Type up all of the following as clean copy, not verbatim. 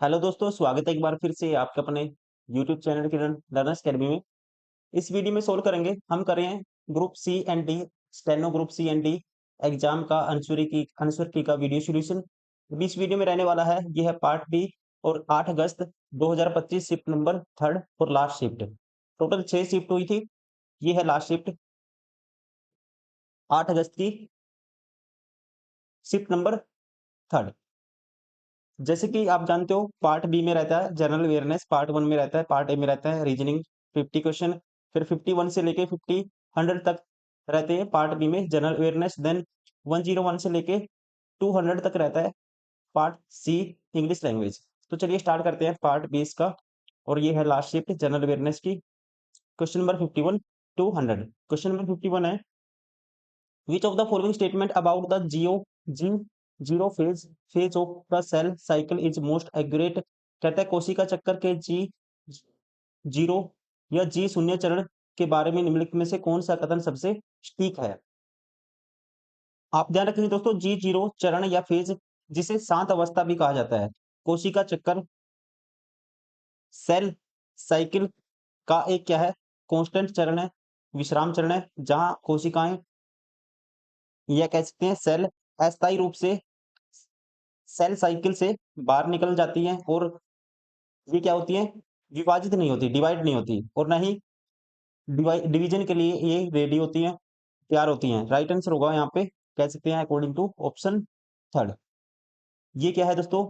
Hello दोस्तों, स्वागत है एक बार फिर से आपके अपने यूट्यूब चैनल किरण लर्नर्स अकेडमी में। इस वीडियो में सोल्व करेंगे, हम कर रहे हैं group C and D, steno group C and D exam का आंसर की का वीडियो सॉल्यूशन। अभी इस वीडियो में रहने वाला है, ये है पार्ट बी और 8 अगस्त 2025 शिफ्ट नंबर थर्ड और लास्ट शिफ्ट। टोटल 6 शिफ्ट हुई थी, ये है लास्ट शिफ्ट 8 अगस्त की शिफ्ट नंबर थर्ड। जैसे कि आप जानते हो, पार्ट बी में रहता है जनरल अवेयरनेस, पार्ट 1 में रहता है, पार्ट ए में रहता है रीजनिंग 50 क्वेश्चन, फिर 51 से लेके 100 तक रहते हैं पार्ट बी में जनरल अवेयरनेस। देन 101 से लेके 200 तक रहता है पार्ट सी इंग्लिश लैंग्वेज। तो चलिए स्टार्ट करते हैं पार्ट 20 का, और ये है लास्ट शिफ्ट जनरल अवेयरनेस की। Question number 51 to 100। Question number 51 है, which of the following statement about the g zero phase of the cell cycle is most accurate। कहता है कोशिका चक्कर के जी जीरो या जी शून्य चरण के बारे में निम्नलिखित में से कौन सा कथन सबसे ठीक है। आप ध्यान रखेंगे दोस्तों, जी जीरो चरण या फेज, जिसे शांत अवस्था भी कहा जाता है, कोशिका चक्कर सेल साइकिल का एक क्या है, कांस्टेंट चरण है, विश्राम चरण है, जहां कोशिकाएं या कह सकते हैं सेल अस्थायी रूप से सेल साइकिल से बाहर निकल जाती हैं, और ये क्या होती हैं, विभाजित नहीं होती, डिवाइड नहीं होती, और ना ही डिवीजन के लिए ये रेडी होती हैं, तैयार होती हैं। राइट आंसर होगा यहाँ पे, कह सकते हैं अकॉर्डिंग टू ऑप्शन थर्ड। ये क्या है दोस्तों,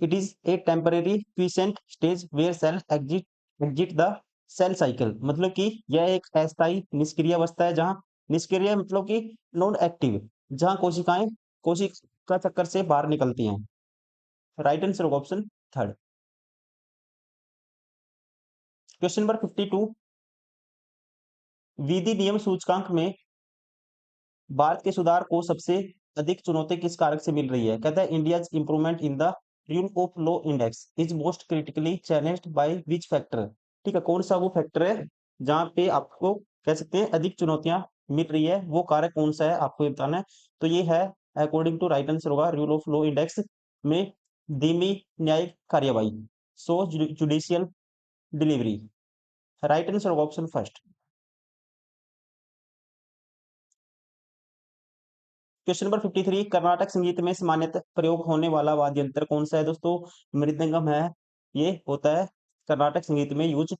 it is a temporary quiescent stage where cell exit the cell cycle. मतलब कि यह एक अस्थायी निष्क्रिय अवस्था है, जहां निष्क्रिय मतलब कि नॉन एक्टिव, जहां कोशिकाएं कोशिका चक्कर से बाहर निकलती हैं। राइट आंसर होगा ऑप्शन थर्ड। क्वेश्चन नंबर 52, विधि नियम सूचकांक में भारत के सुधार को सबसे अधिक चुनौती किस कारक से मिल रही है। कहता है India's improvement in the rule of law index is most critically challenged by which factor. ठीक है, कौन सा वो फैक्टर है जहां पे आपको कह सकते हैं अधिक चुनौतियां मिल रही है, वो कारक कौन सा है आपको ये बताना है। तो ये है अकॉर्डिंग टू राइट आंसर होगा रूल ऑफ लॉ इंडेक्स में धीमी न्यायिक कार्यवाही, सो जुडिशियल डिलीवरी। राइट आंसर होगा option first. Question number 53, Karnataka संगीत में सामान्यतः प्रयोग होने वाला वाद्य यंत्र कौन सा है दोस्तों। मृदंगम है, ये होता है कर्नाटक संगीत में यूज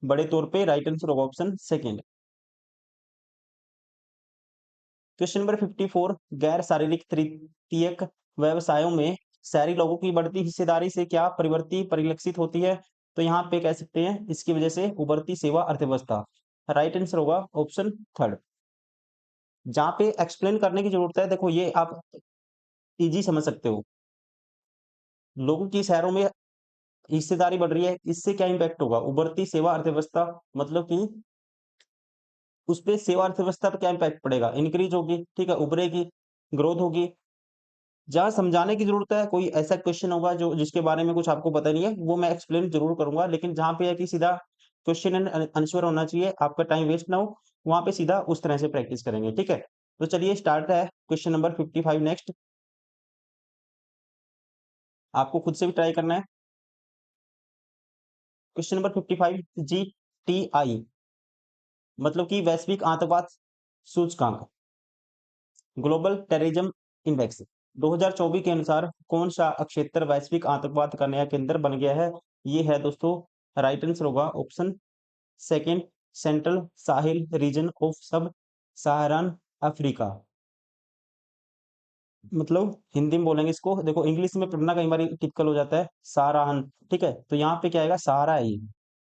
बड़े तौर पे। राइट आंसर होगा ऑप्शन सेकंड। क्वेश्चन नंबर 54, गैर शारीरिक तृतीयक व्यवसायों में शहरी लोगों की बढ़ती हिस्सेदारी से क्या प्रवृत्ति परिलक्षित होती है। तो यहाँ पे कह सकते हैं इसकी वजह से उभरती सेवा अर्थव्यवस्था। राइट आंसर होगा ऑप्शन थर्ड। जहाँ पे एक्सप्लेन करने की जरूरत है, देखो ये आप इजी समझ सकते हो, लोगों की शहरों में हिस्सेदारी बढ़ रही है, इससे क्या इम्पैक्ट होगा, उभरती सेवा अर्थव्यवस्था, मतलब कि उस पे सेवा अर्थव्यवस्था पर क्या इम्पैक्ट पड़ेगा, इंक्रीज होगी, ठीक है, उभरेगी, ग्रोथ होगी। जहाँ समझाने की जरूरत है, कोई ऐसा क्वेश्चन होगा जो जिसके बारे में कुछ आपको पता नहीं है, वो मैं एक्सप्लेन जरूर करूंगा, लेकिन जहाँ पे है कि सीधा क्वेश्चन एंड आंसर होना चाहिए, आपका टाइम वेस्ट ना हो, वहां पे सीधा उस तरह से प्रैक्टिस करेंगे। ठीक है, तो चलिए स्टार्ट है क्वेश्चन नंबर 55 नेक्स्ट। आपको खुद से भी ट्राई करना है। क्वेश्चन नंबर 55, GTI मतलब कि वैश्विक आतंकवाद सूचकांक, ग्लोबल टेररिज्म इंडेक्स 2024 के अनुसार कौन सा क्षेत्र वैश्विक आतंकवाद का नया केंद्र बन गया है। ये है दोस्तों, राइट आंसर होगा option second, central Sahil reason of सब सहारन अफ्रीका। मतलब हिंदी में बोलेंगे इसको, देखो इंग्लिश में पढ़ना कई बार टिपिकल हो जाता है साराहन, ठीक है, तो यहाँ पे क्या आएगा, सहारा है, ये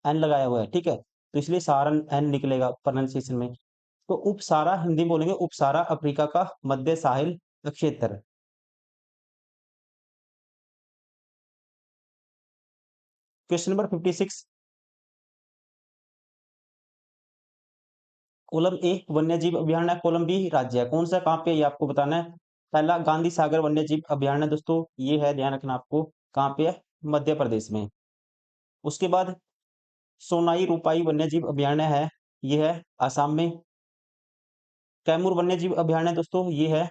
एन लगाया हुआ है, ठीक है, तो इसलिए सहारन एन निकलेगा प्रोनाउंसिएशन में। तो उपसारा हिंदी में बोलेंगे, उपसारा अफ्रीका का मध्य साहिल क्षेत्र। क्वेश्चन नंबर 56, कोलम ए वन्यजीव अभयारण्य कोलम बी राज्य है, कौन सा कहाँ पे ये आपको बताना है। पहला गांधी सागर वन्यजीव अभयारण्य दोस्तों, ये है, ध्यान रखना आपको, कहाँ पे है, मध्य प्रदेश में। उसके बाद सोनाई रूपाई वन्यजीव अभयारण्य है, ये है असम में। कैमूर वन्यजीव अभयारण्य दोस्तों, ये है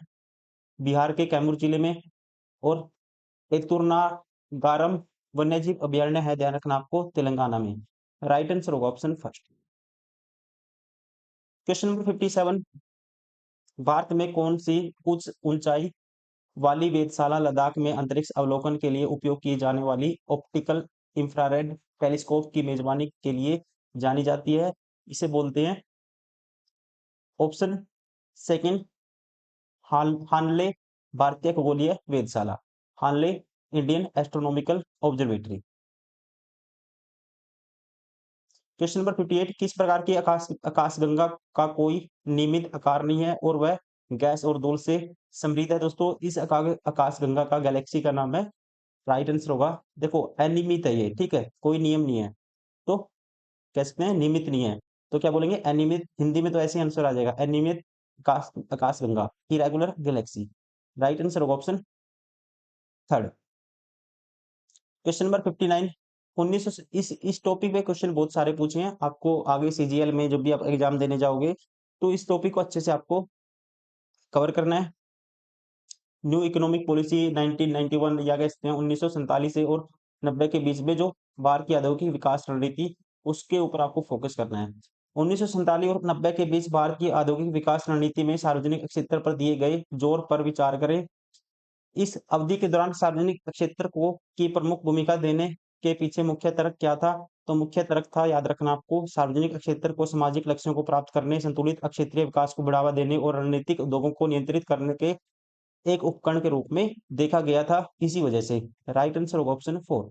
बिहार के कैमूर जिले में। और एतुर्नागारम वन्यजीव अभयारण्य है, ध्यान रखना आपको, तेलंगाना में। राइट आंसर होगा option first. Question number 57, Bharat में कौन सी उच्च ऊंचाई वाली वेधशाला लद्दाख में अंतरिक्ष अवलोकन के लिए उपयोग की जाने वाली ऑप्टिकल इंफ्रारेड टेलीस्कोप की मेजबानी के लिए जानी जाती है? इसे बोलते हैं ऑप्शन सेकंड हानले भारतीय खगोलीय वेधशाला, Hanle Indian astronomical observatory. Question number 58, किस प्रकार की आकाशगंगा का कोई नियमित आकार नहीं है और वह गैस और धूल से समृद्ध है? दोस्तों, इस आकाशगंगा का गैलेक्सी का नाम है, राइट आंसर होगा, देखो अनियमित है ये, ठीक है, कोई नियम नहीं है, तो कह सकते हैं नियमित नहीं है, तो क्या बोलेंगे अनियमित, हिंदी में तो ऐसे आंसर आ जाएगा, अनियमित आकाशगंगा, इरेगुलर गैलेक्सी। राइट आंसर होगा ऑप्शन थर्ड। क्वेश्चन नंबर 59, 1900, इस टॉपिक पे क्वेश्चन बहुत सारे पूछे हैं आपको, आगे सीजीएल में जब भी आप एग्जाम देने जाओगे तो इस टॉपिक को अच्छे से आपको कवर करना है। न्यू इकोनॉमिक पॉलिसी 1991 या कह सकते हैं 1947 से और 90 के बीच में जो भारत की औद्योगिक विकास रणनीति, उसके ऊपर आपको फोकस करना है। 1947 और 90 के बीच भारत की औद्योगिक विकास रणनीति में सार्वजनिक क्षेत्र पर दिए गए जोर पर विचार करें। इस अवधि के दौरान सार्वजनिक क्षेत्र को की प्रमुख भूमिका देने के पीछे मुख्य तर्क क्या था? तो मुख्य तर्क था, याद रखना आपको, सार्वजनिक क्षेत्र को सामाजिक लक्ष्यों को प्राप्त करने, संतुलित क्षेत्रीय विकास को बढ़ावा देने और रणनीतिक उद्योगों को नियंत्रित करने के एक उपकरण के रूप में देखा गया था, इसी वजह से। राइट आंसर होगा ऑप्शन 4।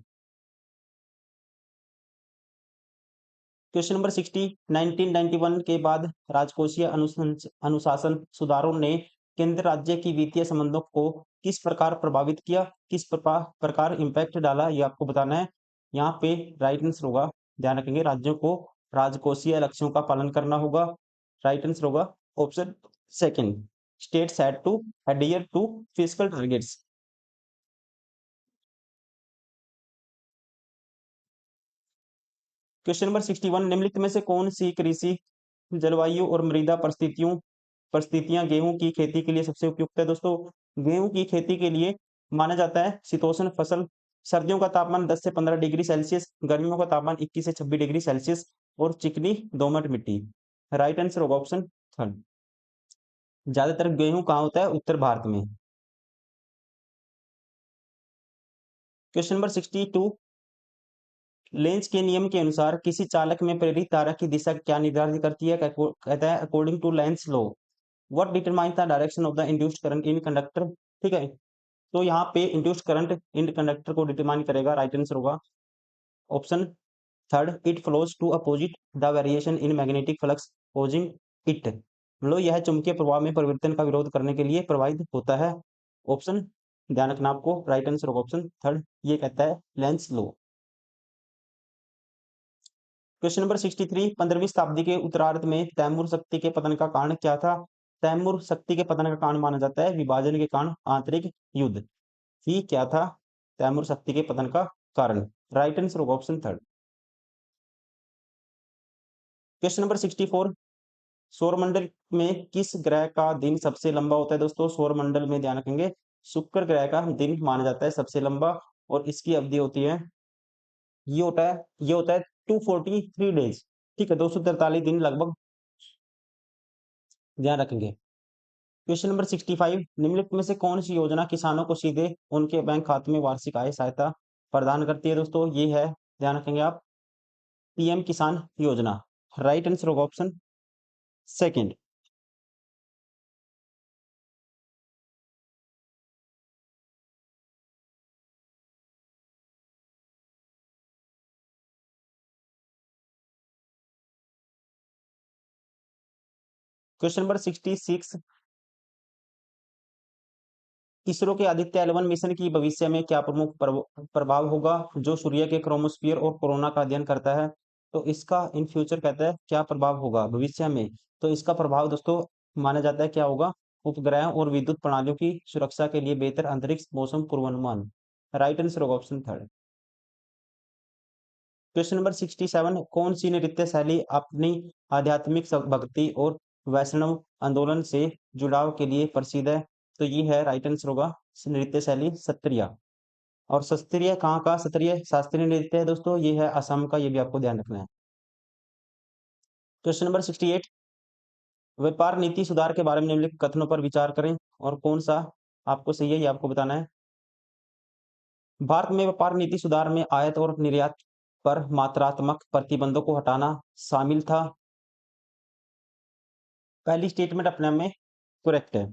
क्वेश्चन नंबर 60, 1991 के बाद राजकोषीय अनुशासन सुधारों ने केंद्र राज्य की वित्तीय संबंधों को किस प्रकार प्रभावित किया, किस प्रकार इम्पैक्ट डाला, ये आपको बताना है। यहाँ पे राइट आंसर होगा, ध्यान रखेंगे, राज्यों को राजकोषीय लक्ष्यों का पालन करना होगा। राइट आंसर होगा option second, states had to adhere to fiscal targets. Question number 61, निम्नलिखित में से कौन सी कृषि जलवायु और मृदा परिस्थितियां गेहूं की खेती के लिए सबसे उपयुक्त है? दोस्तों, गेहूं की खेती के लिए माना जाता है शीतोष्ण फसल, सर्दियों का तापमान 10 से 15 डिग्री सेल्सियस, गर्मियों का तापमान 21 से 26 डिग्री सेल्सियस और चिकनी दोमट मिट्टी। राइट आंसर होगा ऑप्शन थर्ड। ज्यादातर गेहूं कहाँ होता है? उत्तर भारत में। क्वेश्चन नंबर 62, लेंस के नियम के अनुसार किसी चालक में प्रेरित धारा की दिशा क्या निर्धारित करती है? कहता है according to Lenz law what determines the direction of the induced current in conductor. ठीक है, तो यहाँ पे इंड्यूस्ड करंट इन कंडक्टर को डिटरमाइन करेगा। राइट आंसर होगा option third, it flows to opposite the variation in magnetic flux posing it, मतलब यह चुंबकीय प्रवाह में परिवर्तन का विरोध करने के लिए प्रवाहित होता है। ऑप्शन, ध्यान रखना आपको, राइट आंसर होगा ऑप्शन थर्ड, ये कहता है लेंस लॉ। क्वेश्चन नंबर 63, 15वीं शताब्दी के उत्तरार्ध में तैमूर शक्ति के पतन का कारण क्या था? तैमूर शक्ति के पतन का कारण माना जाता है विभाजन के कारण आंतरिक युद्ध, ही क्या था तैमूर शक्ति के पतन का कारण? राइट आंसर होगा ऑप्शन थर्ड। क्वेश्चन नंबर 64, सौरमंडल में किस ग्रह का दिन सबसे लंबा होता है? दोस्तों, सौरमंडल में ध्यान रखेंगे शुक्र ग्रह का दिन माना जाता है सबसे लंबा, और इसकी अवधि होती है, ये होता है 243 डेज, ठीक है, 243 दिन लगभग, ध्यान रखेंगे। क्वेश्चन नंबर 65, निम्नलिखित में से कौन सी योजना किसानों को सीधे उनके बैंक खाते में वार्षिक आय सहायता प्रदान करती है? दोस्तों, ये है, ध्यान रखेंगे आप, पीएम किसान योजना। राइट आंसर होगा option second. Question number 66, ISRO के आदित्य 11 मिशन की भविष्य में क्या प्रमुख प्रभाव होगा जो सूर्य के क्रोमोस्फीयर और कोरोना का अध्ययन करता है? तो इसका इन फ्यूचर कहता है क्या प्रभाव होगा भविष्य में? तो इसका प्रभाव दोस्तों माना जाता है क्या होगा, उपग्रह और विद्युत प्रणालियों की सुरक्षा के लिए बेहतर अंतरिक्ष मौसम पूर्वानुमान। राइट आंसर होगा ऑप्शन थर्ड। क्वेश्चन नंबर 67, कौन सी नृत्य शैली अपनी आध्यात्मिक भक्ति और वैष्णव आंदोलन से जुड़ाव के लिए प्रसिद्ध है? तो ये है, राइट आंसर होगा नृत्य शैली सत्रिया। और शास्त्रीय कहाँ का? शास्त्रीय शास्त्रीय नृत्य है दोस्तों, ये है असम का, ये भी आपको ध्यान रखना है। क्वेश्चन नंबर 68, व्यापार नीति सुधार के बारे में निम्नलिखित कथनों पर विचार करें और कौन सा आपको सही है, ये आपको बताना है। भारत में व्यापार नीति सुधार में आयात और निर्यात पर मात्रात्मक प्रतिबंधों को हटाना शामिल था। पहली स्टेटमेंट अपने आप में करेक्ट है,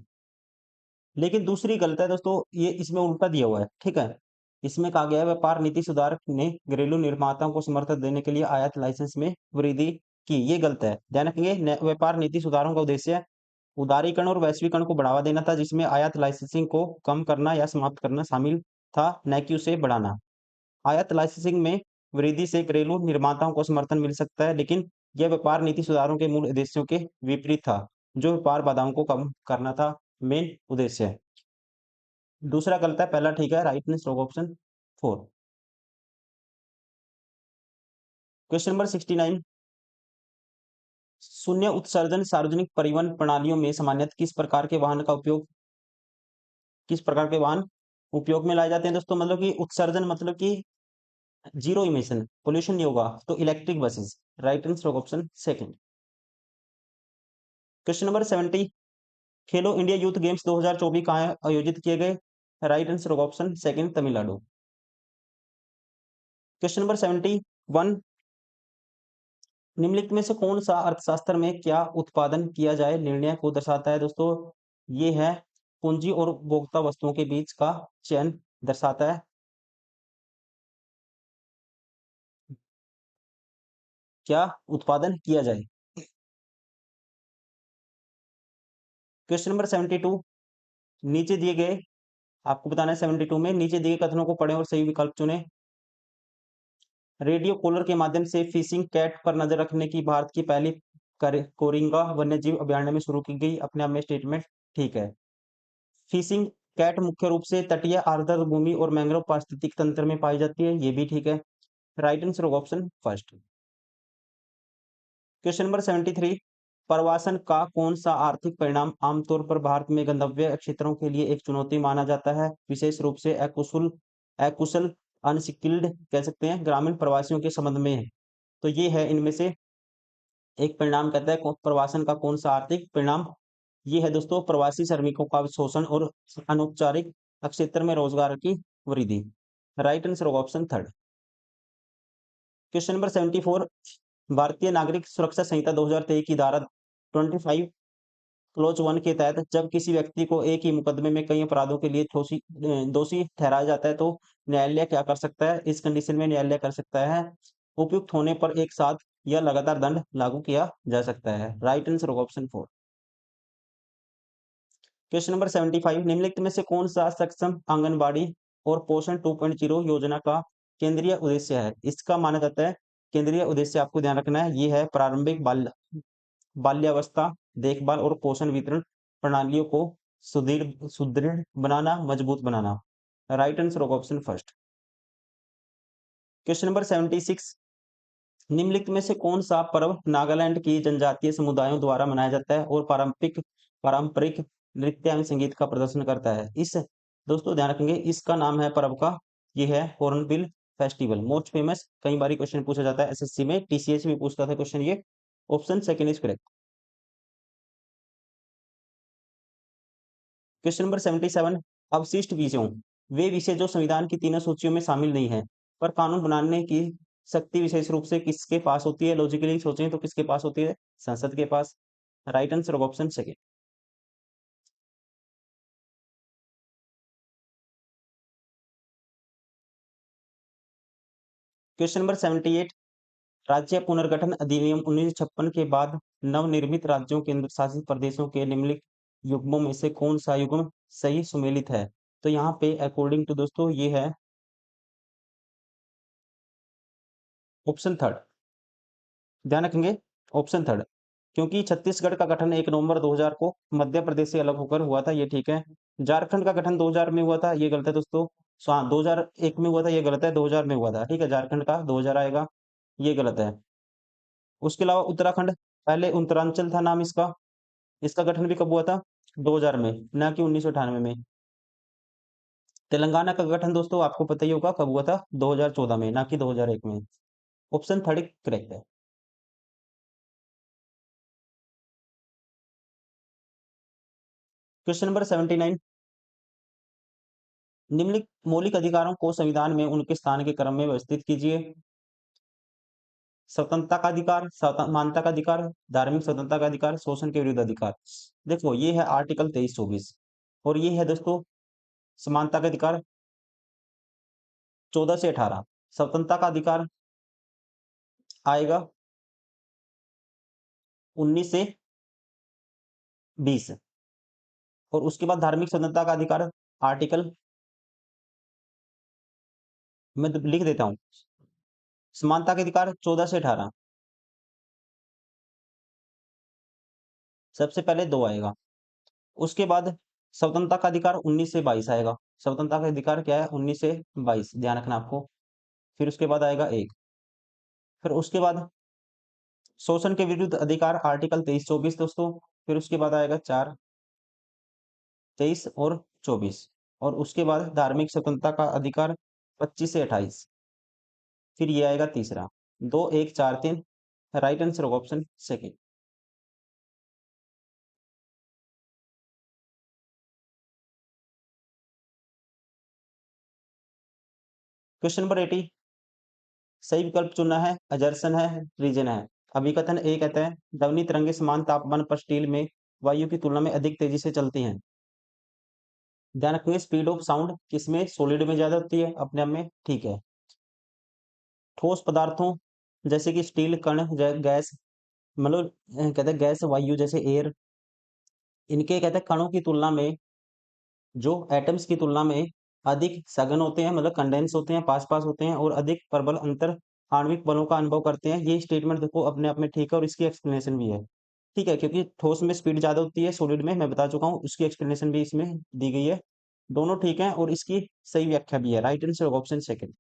लेकिन दूसरी गलत है दोस्तों, ये इसमें उल्टा दिया हुआ है, ठीक है। इसमें कहा गया है व्यापार नीति सुधार ने घरेलू निर्माताओं को समर्थन देने के लिए आयात लाइसेंस में वृद्धि की, ये गलत है। ध्यान रखेंगे, व्यापार नीति सुधारों का उद्देश्य उदारीकरण और वैश्वीकरण को बढ़ावा देना था, जिसमें आयात लाइसेंसिंग को कम करना या समाप्त करना शामिल था, न कि उसे बढ़ाना। आयात लाइसेंसिंग में वृद्धि से घरेलू निर्माताओं को समर्थन मिल सकता है, लेकिन यह व्यापार नीति सुधारों के मूल उद्देश्यों के विपरीत था, जो व्यापार बाधाओं को कम करना था मेन उद्देश्य। दूसरा गलत है, पहला ठीक है, right answer option 4। Question number 69, शून्य उत्सर्जन सार्वजनिक परिवहन प्रणालियों में सामान्यतः किस प्रकार के वाहन उपयोग में लाए जाते हैं दोस्तों? मतलब कि उत्सर्जन मतलब कि जीरो इमिशन, पोल्यूशन नहीं होगा, तो electric buses, right answer option second. Question number 70, खेलो इंडिया यूथ गेम्स 2024 कहाँ आयोजित किए गए? Right answer option second, Tamil Nadu. Question number 71, निम्नलिखित में से कौन सा अर्थशास्त्र में क्या उत्पादन किया जाए निर्णय को दर्शाता है दोस्तों? ये है पूंजी और उपभोक्ता वस्तुओं के बीच का चयन दर्शाता है। क्या उत्पादन किया जाए? क्वेश्चन नंबर 72, नीचे दिए गए, आपको बताना है 72 में नीचे दिए गए कथनों को पढ़ें और सही विकल्प चुनें। रेडियो कॉलर के माध्यम से फिशिंग कैट पर नजर रखने की भारत की पहली कोरिंगा वन्यजीव अभयारण्य में शुरू की गई, अपने आप में स्टेटमेंट ठीक है। फिशिंग कैट मुख्य रूप से तटीय आर्द्र भूमि और मैंग्रोव पारिस्थितिक तंत्र में पाई जाती है, ये भी ठीक है, right answer option first. Question number 73, प्रवासन का कौन सा आर्थिक परिणाम आमतौर पर भारत में गंतव्य क्षेत्रों के लिए एक चुनौती माना जाता है, विशेष रूप से अकुशल अकुशल अनस्किल्ड कह सकते हैं ग्रामीण प्रवासियों के संबंध में है? तो ये है इनमें से एक परिणाम, कहता है प्रवासन का कौन सा आर्थिक परिणाम? ये है दोस्तों प्रवासी श्रमिकों का शोषण और अनौपचारिक क्षेत्र में रोजगार की वृद्धि, right answer option third. Question number 74, भारतीय नागरिक सुरक्षा संहिता 2023 की धारा 25 क्लोज 1 के तहत जब किसी व्यक्ति को एक ही मुकदमे में कई अपराधों के लिए दोषी ठहराया जाता है, तो न्यायालय क्या कर सकता है? इस कंडीशन में न्यायालय कर सकता है उपयुक्त होने पर एक साथ या लगातार दंड लागू किया जा सकता है, right answer option 4। Question number 75, निम्नलिखित में से कौन सा सक्षम आंगनबाड़ी और पोषण 2.0 योजना का केंद्रीय उद्देश्य है? इसका माना जाता है केंद्रीय उद्देश्य, आपको ध्यान रखना है, ये है प्रारंभिक बाल्यावस्था देखभाल और पोषण वितरण प्रणालियों को सुदृढ़ सुदृढ़ बनाना, मजबूत बनाना, right answer option first. Question number 76, निम्नलिखित में से कौन सा पर्व नागालैंड की जनजातीय समुदायों द्वारा मनाया जाता है और पारंपरिक पारंपरिक नृत्य एवं संगीत का प्रदर्शन करता है? इस दोस्तों ध्यान रखेंगे, इसका नाम है पर्व का, ये है हॉर्नबिल फेस्टिवल, मोस्ट फेमस, कई बार क्वेश्चन पूछा जाता है एसएससी में, टीसीएस भी पूछता था क्वेश्चन, ये option second is correct. Question number 77, अवशिष्ट विषयों, वे विषय जो संविधान की तीनों सूचियों में शामिल नहीं है पर कानून बनाने की शक्ति विशेष रूप से किसके पास होती है? लॉजिकली सोचें तो किसके पास होती है? संसद के पास, right answer option second. Question number 78, राज्य पुनर्गठन अधिनियम 1956 के बाद नवनिर्मित राज्यों केंद्र शासित प्रदेशों के निम्नलिखित युग्मों में से कौन सा युग्म सही सुमेलित है? तो यहाँ पे अकॉर्डिंग टू दोस्तों ये है ऑप्शन थर्ड, ध्यान रखेंगे ऑप्शन थर्ड, क्योंकि छत्तीसगढ़ का गठन 1 नवंबर 2000 को मध्य प्रदेश से अलग होकर हुआ था, ये ठीक है। झारखंड का गठन 2000 में हुआ था, ये गलत है दोस्तों। 2001 में हुआ था, ये गलत है, 2000 में हुआ था, ठीक है, झारखंड का 2000 आएगा, ये गलत है। उसके अलावा उत्तराखंड, पहले उत्तरांचल था नाम इसका, इसका गठन भी कब हुआ था? 2000 में, ना कि 1998 में। तेलंगाना का गठन दोस्तों आपको पता ही होगा कब हुआ था, 2014 में, ना कि 2001 में। ऑप्शन थर्ड करेक्ट है। क्वेश्चन नंबर 79, निम्नलिखित मौलिक अधिकारों को संविधान में उनके स्थान के क्रम में व्यवस्थित कीजिए। स्वतंत्रता का अधिकार, समानता का अधिकार, धार्मिक स्वतंत्रता का अधिकार, शोषण के विरुद्ध अधिकार। देखो ये है आर्टिकल 23-24 और ये है दोस्तों समानता का अधिकार 14 से 18। स्वतंत्रता का अधिकार आएगा 19 से 20 और उसके बाद धार्मिक स्वतंत्रता का अधिकार आर्टिकल, मैं लिख देता हूँ, समानता के अधिकार 14 से 18। सबसे पहले 2 आएगा, उसके बाद स्वतंत्रता का अधिकार 19 से 22 आएगा। स्वतंत्रता का अधिकार क्या है? 19 से 22, ध्यान रखना आपको। फिर उसके बाद आएगा 1, फिर उसके बाद शोषण के विरुद्ध अधिकार आर्टिकल 23-24 दोस्तों। फिर उसके बाद आएगा 4, 23 और 24 और उसके बाद धार्मिक स्वतंत्रता का अधिकार 25 से 28। फिर ये आएगा तीसरा, 2, 1, 4, 3। राइट आंसर होगा ऑप्शन सेकंड। क्वेश्चन नंबर 80, सही विकल्प चुनना है, अजर्सन है, रीजन है। अभिकथन ए कहते हैं ध्वनि तरंगे समान तापमान पर स्टील में वायु की तुलना में अधिक तेजी से चलती हैं। ध्यान रखिए स्पीड ऑफ साउंड किसमें? सॉलिड में ज्यादा होती है अपने आप में, ठीक है। ठोस पदार्थों जैसे कि स्टील कण, गैस, मतलब कहते हैं गैस, वायु जैसे एयर, इनके कहते हैं कणों की तुलना में, जो एटम्स की तुलना में अधिक सघन होते हैं, मतलब कंडेंस होते हैं, पास-पास होते हैं और अधिक प्रबल अंतर आणविक बलों का अनुभव करते हैं। ये स्टेटमेंट देखो अपने आप में ठीक है और इसकी एक्सप्लेनेशन भी है। ठीक है, क्योंकि ठोस में स्पीड ज़्यादा होती है, सॉलिड में मैं बता चुका हूँ, उसकी एक्सप्लेनेशन भी इसमें दी गई है। दोनों ठीक हैं और इसकी सही व्याख्या भी है। राइट आंसर होगा option second.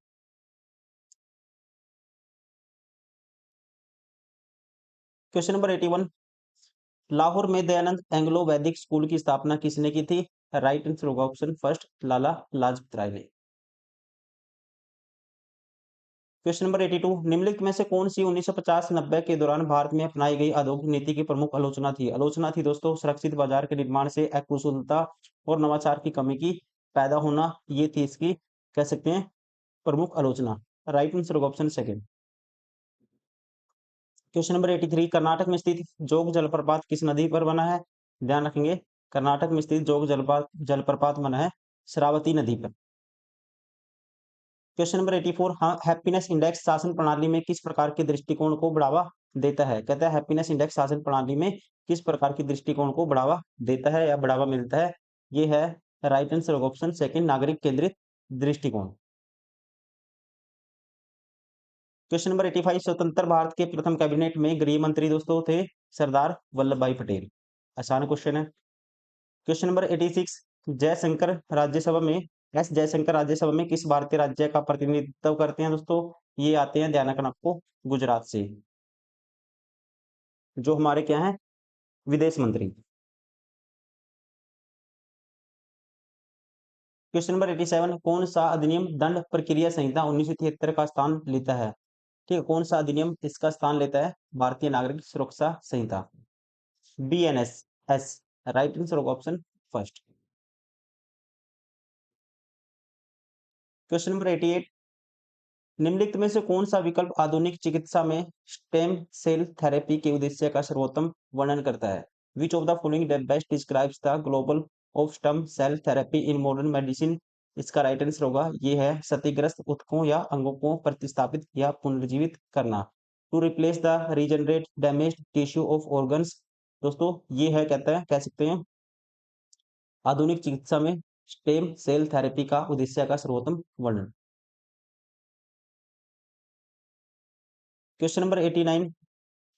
Question number 81, Lahore में दयानंद एंग्लो वैदिक स्कूल की स्थापना किसने की थी? राइट आंसर होगा ऑप्शन फर्स्ट, लाला लाजपत राय ने। क्वेश्चन नंबर 82, निम्नलिखित में से कौन सी 1950-90 के दौरान भारत में अपनाई गई औद्योगिक नीति की प्रमुख आलोचना थी? आलोचना थी दोस्तों सुरक्षित बाजार के निर्माण से अकुशलता और नवाचार की कमी की पैदा होना, ये थी इसकी कह सकते हैं प्रमुख आलोचना। राइट आंसर होगा option second. Question number 83, Karnataka में स्थित जोग जलप्रपात किस नदी पर बना है? ध्यान रखेंगे कर्नाटक में स्थित जोग जलप्रपात बना है शरावती नदी पर। क्वेश्चन नंबर 84, हाँ, हैप्पीनेस इंडेक्स शासन प्रणाली में किस प्रकार के दृष्टिकोण को बढ़ावा देता है? कहता है हैप्पीनेस इंडेक्स शासन प्रणाली में किस प्रकार की दृष्टिकोण को बढ़ावा देता है या बढ़ावा मिलता है? ये है राइट आंसर ऑप्शन सेकंड, नागरिक केंद्रित दृष्टिकोण। क्वेश्चन नंबर 85, स्वतंत्र भारत के प्रथम कैबिनेट में गृह मंत्री दोस्तों थे सरदार वल्लभ भाई पटेल। आसान क्वेश्चन है। क्वेश्चन नंबर 86, जयशंकर राज्यसभा में, एस जयशंकर राज्यसभा में किस भारतीय राज्य का प्रतिनिधित्व करते हैं दोस्तों? ये आते हैं, ध्यान रखना आपको, गुजरात से, जो हमारे क्या हैं विदेश मंत्री। क्वेश्चन नंबर 87, कौन सा अधिनियम दंड प्रक्रिया संहिता 1973 का स्थान लेता है? ठीक है, कौन सा अधिनियम इसका स्थान लेता है? भारतीय नागरिक सुरक्षा संहिता, बीएनएस एस। राइट आंसर होगा ऑप्शन फर्स्ट। क्वेश्चन नंबर 88, निम्नलिखित में से कौन सा विकल्प आधुनिक चिकित्सा में स्टेम सेल थेरेपी के उद्देश्य का सर्वोत्तम वर्णन करता है? Which of the following best describes the global of stem cell therapy in modern medicine? इसका राइट आंसर होगा ये है क्षतिग्रस्त ऊतकों या अंगों को प्रतिस्थापित या पुनर्जीवित करना, to replace the regenerate damaged tissue of organs. दोस्तों ये है, कहता है, कह सकते हैं आधुनिक चिकित्सा में स्टेम सेल थेरेपी का उद्देश्य का सर्वोत्तम वर्णन। क्वेश्चन नंबर 89,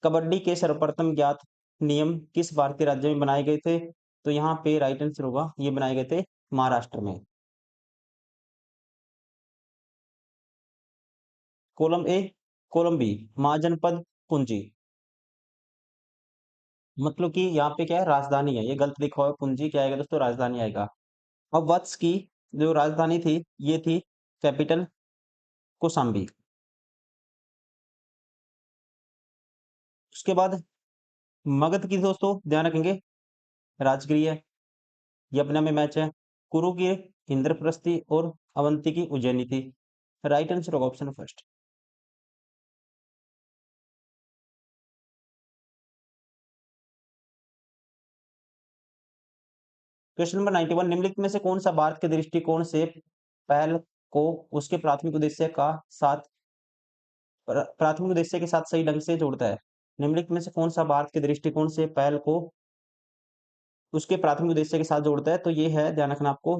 कबड्डी के सर्वप्रथम ज्ञात नियम किस भारतीय राज्य में बनाए गए थे? तो यहाँ पे राइट आंसर होगा ये बनाए गए थे महाराष्ट्र में। कॉलम ए, कॉलम बी, महाजनपद, पुंजी। मतलब कि यहाँ पे क्या है राजधानी है, ये गलत लिखा हुआ है, पुंजी क्या आएगा दोस्तों? राजधानी आएगा। अब वत्स की जो राजधानी थी ये थी कैपिटल कोसाम्बी। उसके बाद मगध की दोस्तों ध्यान रखेंगे राजगीर है, ये अपने में मैच है। कुरु की इंद्रप्रस्थी और अवंती की उज्जैनी थी। राइट आंसर होगा ऑप्शन फर्स्ट। क्वेश्चन नंबर 91 निम्नलिखित में से कौन सा भारत के दृष्टिकोण से पहल को उसके प्राथमिक उद्देश्य का साथ प्राथमिक उद्देश्य के साथ सही ढंग से जोड़ता है? निम्नलिखित में से कौन सा भारत के दृष्टिकोण से पहल को उसके प्राथमिक उद्देश्य के साथ जोड़ता है? तो ये है, ध्यान रखना आपको,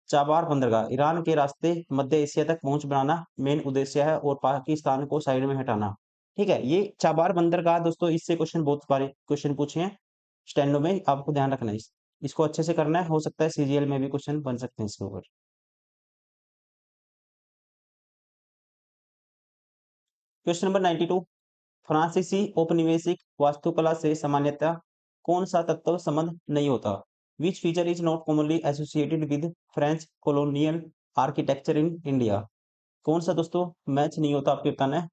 चाबार बंदरगाह। ईरान के रास्ते मध्य एशिया तक पहुंच बनाना मेन उद्देश्य है और पाकिस्तान को साइड में हटाना। ठीक है, ये चाबार बंदरगाह दोस्तों, इससे क्वेश्चन बहुत बारे क्वेश्चन पूछे हैं स्टेनो में, आपको ध्यान रखना है इसको अच्छे से करना है, हो सकता है सीजीएल में भी क्वेश्चन बन सकते हैं इसके ऊपर। क्वेश्चन नंबर 92 फ्रांसीसी औपनिवेशिक वास्तुकला से सामान्यतः कौन सा तत्व संबंध नहीं होता? Which feature is not commonly associated with French colonial architecture in India? कौन सा दोस्तों मैच नहीं होता, आपके बताना है।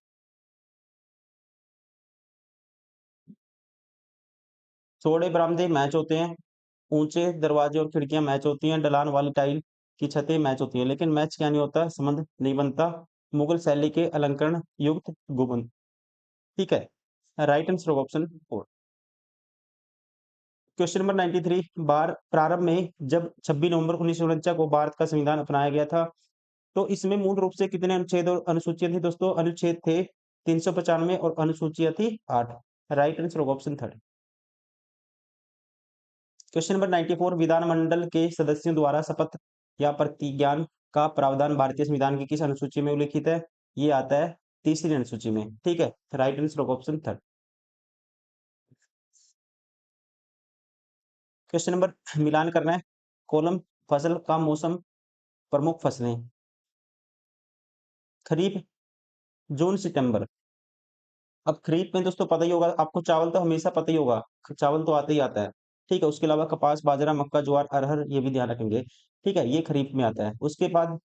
चौड़े बरामदे मैच होते हैं, ऊंचे दरवाजे और खिड़कियां मैच होती हैं, ढलान वाली टाइल की छतें मैच होती हैं, लेकिन मैच क्या नहीं होता, संबंध नहीं बनता, मुगल शैली के अलंकरण युक्त गुबन। ठीक है, right answer option 4। Question number 93 बार प्रारंभ में जब 26 नवंबर 1949 को भारत का संविधान अपनाया गया था, तो इसमें मूल रूप से कितने अनुच्छेद और अनुसूचियां थी दोस्तों? अनुच्छेद थे 395 और अनुसूचियां थी 8। Right answer option 3। Question number 94 विधानमंडल के सदस्यों द्वारा शपथ या प्रतिज्ञान का प्रावधान भारतीय संविधान की किस अनुसूची में उल्लिखित है? ये आता है तीसरी अनुसूची में। ठीक है, right answer option 3। Question number मिलान करना है। कॉलम फसल का मौसम, प्रमुख फसलें, खरीफ जून सितंबर। अब खरीफ में दोस्तों पता ही होगा आपको, चावल तो हमेशा पता ही होगा, चावल तो आता ही आता है। ठीक है, उसके अलावा कपास, बाजरा, मक्का, ज्वार, अरहर, ये भी ध्यान रखेंगे। ठीक है, ये खरीफ में आता है। उसके बाद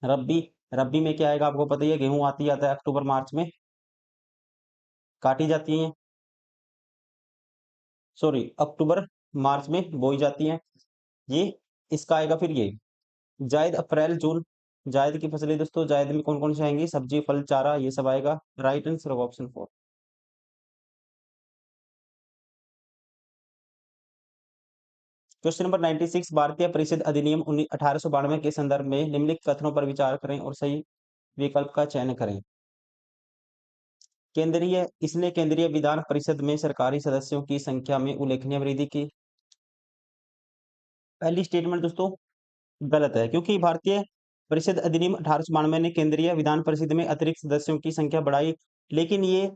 रब्बी, रब्बी में क्या आएगा आपको पता ही है, गेहूं आती आता है अक्टूबर मार्च में, काटी जाती है, सॉरी अक्टूबर मार्च में बोई जाती है। ये इसका आएगा फिर ये जायद अप्रैल जून। जायद की फसलें दोस्तों, जायद में कौन कौन सी आएंगी? सब्जी, फल, चारा, ये सब आएगा। Right answer option 4। Question number 96 भारतीय परिषद अधिनियम 1892 के संदर्भ में निम्नलिखित कथनों पर विचार करें और सही विकल्प का चयन करें। केंद्रीय इसने केंद्रीय विधान परिषद में सरकारी सदस्यों की संख्या में उल्लेखनीय वृद्धि की। पहली स्टेटमेंट दोस्तों गलत है, क्योंकि भारतीय परिषद अधिनियम 1892 ने केंद्रीय विधान परिषद में अतिरिक्त सदस्यों की संख्या बढ़ाई, लेकिन ये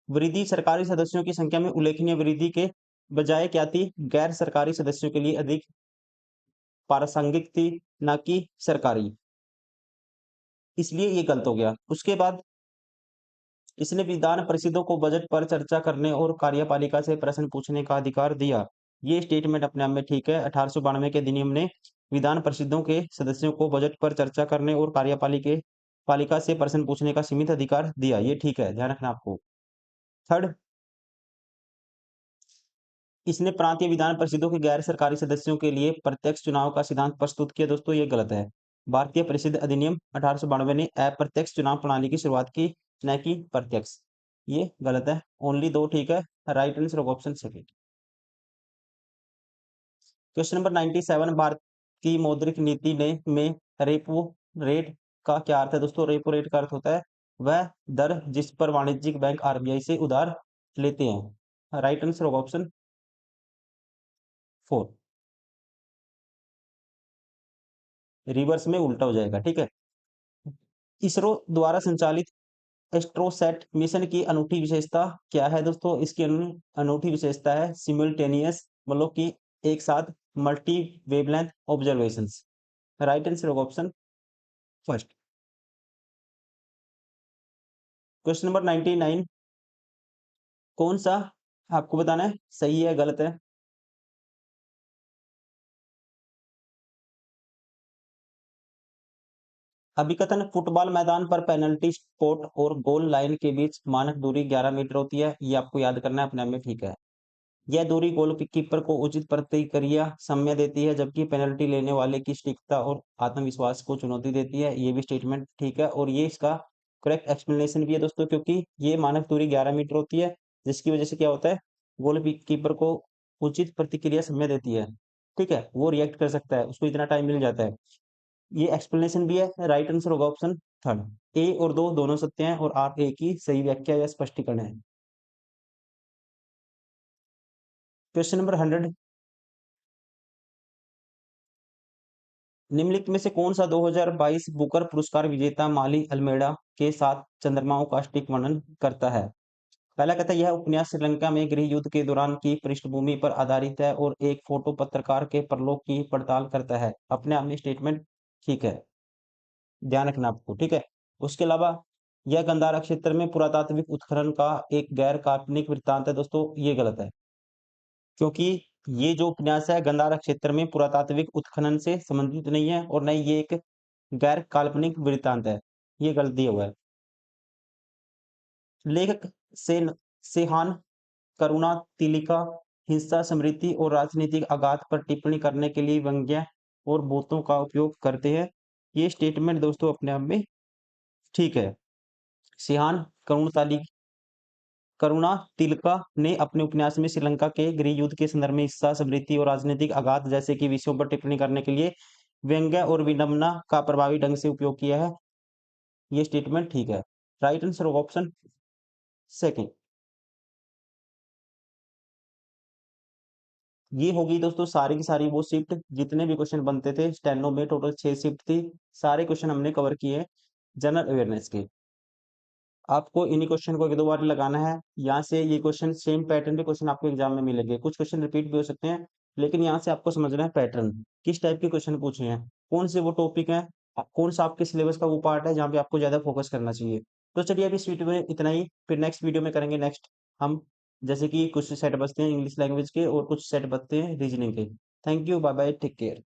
वृद्धि सरकारी सदस्यों की संख्या में उल्लेखनीय वृद्धि के बजाय क्या थी? गैर सरकारी सदस्यों के लिए अधिक प्रासंगिक थी, ना कि सरकारी। इसलिए ये गलत हो गया। उसके बाद इसने विधान परिषदों को बजट पर चर्चा करने और कार्यपालिका से प्रश्न पूछने का अधिकार दिया। ये स्टेटमेंट अपने आप में ठीक है। 1892 के अधिनियम ने विधान परिषदों के सदस्यों को बजट पर चर्चा करने और कार्यपालिके पालिका से प्रश्न पूछने का सीमित अधिकार दिया। ये ठीक है, ध्यान रखना आपको। थर्ड, इसने प्रांतीय विधान परिषदों के गैर सरकारी सदस्यों के लिए प्रत्यक्ष चुनाव का सिद्धांत प्रस्तुत किया। दोस्तों ये गलत है। भारतीय परिषद अधिनियम 1892 ने अप्रत्यक्ष चुनाव प्रणाली की शुरुआत की, न कि प्रत्यक्ष। ये गलत है। ओनली दो ठीक है। Right answer option second. Question number 97 Bharat की मौद्रिक नीति ने में रेपो रेट का क्या अर्थ है? दोस्तों रेपो रेट का अर्थ होता है वह दर जिस पर वाणिज्यिक बैंक आरबीआई से उधार लेते हैं। Right answer option 4। रिवर्स में उल्टा हो जाएगा। ठीक है, इसरो द्वारा संचालित एस्ट्रोसैट मिशन की अनूठी विशेषता क्या है? दोस्तों इसकी अनूठी विशेषता है सिमुलटेनियस, मतलब कि एक साथ multi wavelength observations. Right answer option first. Question number 99 कौन सा आपको बताना है सही है गलत है? अभिकथन फुटबॉल मैदान पर पेनल्टी स्पॉट और गोल लाइन के बीच मानक दूरी 11 मीटर होती है। ये आपको याद करना है, अपने आप में ठीक है। यह दूरी गोलकीपर को उचित प्रतिक्रिया समय देती है, जबकि पेनल्टी लेने वाले की सटीकता और आत्मविश्वास को चुनौती देती है। ये भी स्टेटमेंट ठीक है और ये इसका करेक्ट एक्सप्लेनेशन भी है दोस्तों, क्योंकि ये मानक दूरी 11 मीटर होती है, जिसकी वजह से क्या होता है, गोलकीपर को उचित प्रतिक्रिया समय देती है। ठीक है, वो रिएक्ट कर सकता है, उसको इतना टाइम मिल जाता है। ये एक्सप्लेनेशन भी है। राइट आंसर होगा ऑप्शन थर्ड। ए और दो दोनों सत्य हैं और आप ए की सही व्याख्या या स्पष्टीकरण है। क्वेश्चन नंबर 100, निम्नलिखित में से कौन सा 2022 बुकर पुरस्कार विजेता माली अल्मेडा के साथ चंद्रमाओं का सटीक वर्णन करता है? पहला कहता है यह उपन्यास श्रीलंका में गृह युद्ध के दौरान की पृष्ठभूमि पर आधारित है और एक फोटो पत्रकार के परलोक की पड़ताल करता है। अपने आप में स्टेटमेंट ठीक है, ध्यान रखना आपको, ठीक है। उसके अलावा यह गंधारा क्षेत्र में पुरातात्विक उत्खनन का एक गैर काल्पनिक वृत्तांत है। दोस्तों ये गलत है, क्योंकि ये जो उपन्यास है गंधारा क्षेत्र में पुरातात्विक उत्खनन से संबंधित नहीं है और न ही ये एक गैर काल्पनिक वृत्तांत है। ये गलती हुआ है। लेखक सेहान करुणा तिलिका हिंसा स्मृति और राजनीतिक आघात पर टिप्पणी करने के लिए व्यंग्य और बोतों का उपयोग करते हैं। ये स्टेटमेंट दोस्तों अपने आप में ठीक है। सिहान करुणा तिलका ने अपने उपन्यास में श्रीलंका के गृह युद्ध के संदर्भ में हिंसा स्मृति और राजनीतिक आघात जैसे कि विषयों पर टिप्पणी करने के लिए व्यंग्य और विडंबना का प्रभावी ढंग से उपयोग किया है। ये स्टेटमेंट ठीक है। राइट आंसर होगा ऑप्शन सेकंड। ये होगी दोस्तों सारी की सारी वो शिफ्ट, जितने भी क्वेश्चन बनते थे स्टेनो में, टोटल 6 शिफ्ट थी। सारे क्वेश्चन हमने कवर किए जनरल अवेयरनेस के। आपको इन्हीं क्वेश्चन को एक दो बार लगाना है। यहाँ से ये क्वेश्चन सेम पैटर्न के क्वेश्चन आपको एग्जाम में मिलेंगे। कुछ क्वेश्चन रिपीट भी हो सकते हैं, लेकिन यहाँ से आपको समझना है पैटर्न, किस टाइप के क्वेश्चन पूछे हैं, कौन से वो टॉपिक है, कौन सा आपके सिलेबस का वो पार्ट है जहाँ पे आपको ज्यादा फोकस करना चाहिए। तो चलिए अभी इस वीडियो में इतना ही, फिर नेक्स्ट वीडियो में करेंगे नेक्स्ट हम, जैसे कि कुछ सेट बचते हैं इंग्लिश लैंग्वेज के और कुछ सेट बचते हैं रीजनिंग के। Thank you, bye bye, take care.